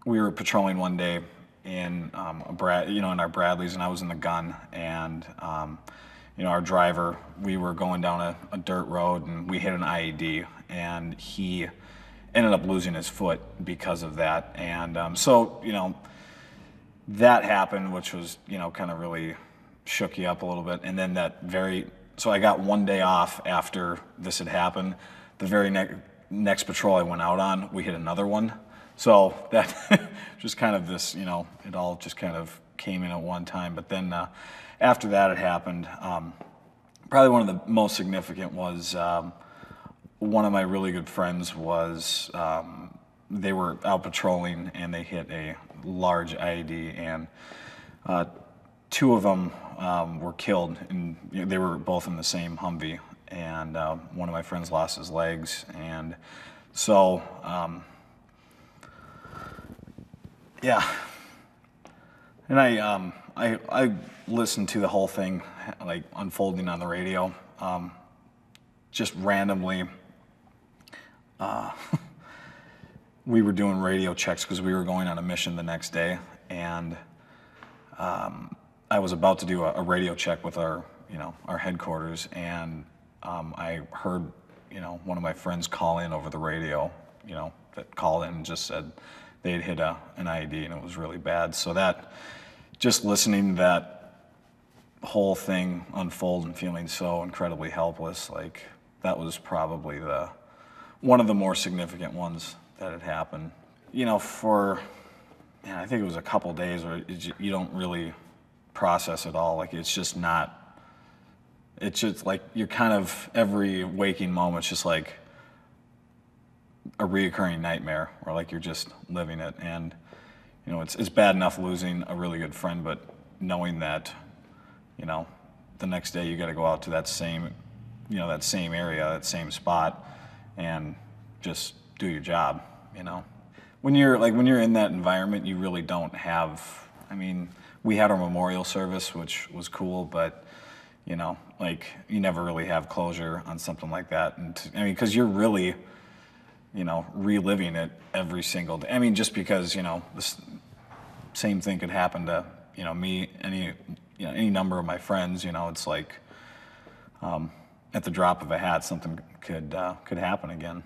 we were patrolling one day in in our Bradleys, and I was in the gun, and our driver, we were going down a dirt road, and we hit an IED, and he ended up losing his foot because of that, and that happened, which was kind of really shook you up a little bit, and then so I got one day off after this had happened. The very next patrol I went out on, we hit another one. So that just kind of this, it all just kind of came in at one time. But then after that had happened, probably one of the most significant was one of my really good friends was, they were out patrolling and they hit a large IED, and two of them were killed, and they were both in the same Humvee, and one of my friends lost his legs, and so yeah, and I listened to the whole thing like unfolding on the radio, just randomly. We were doing radio checks because we were going on a mission the next day, and I was about to do a radio check with our headquarters, and I heard, one of my friends call in over the radio, that called in and just said they had hit an IED and it was really bad. So that, just listening to that whole thing unfold and feeling so incredibly helpless, like that was probably one of the more significant ones that had happened. I think it was a couple days where you don't really process it all. Like it's just like you're kind of, every waking moment's just like a reoccurring nightmare, or like you're just living it. And it's bad enough losing a really good friend, but knowing that the next day you got to go out to that same area, that same spot, and just do your job. When you're in that environment, you really don't have, we had our memorial service, which was cool, but you never really have closure on something like that. And because you're really reliving it every single day. Just because the same thing could happen to me, any number of my friends. It's like at the drop of a hat, something could happen again.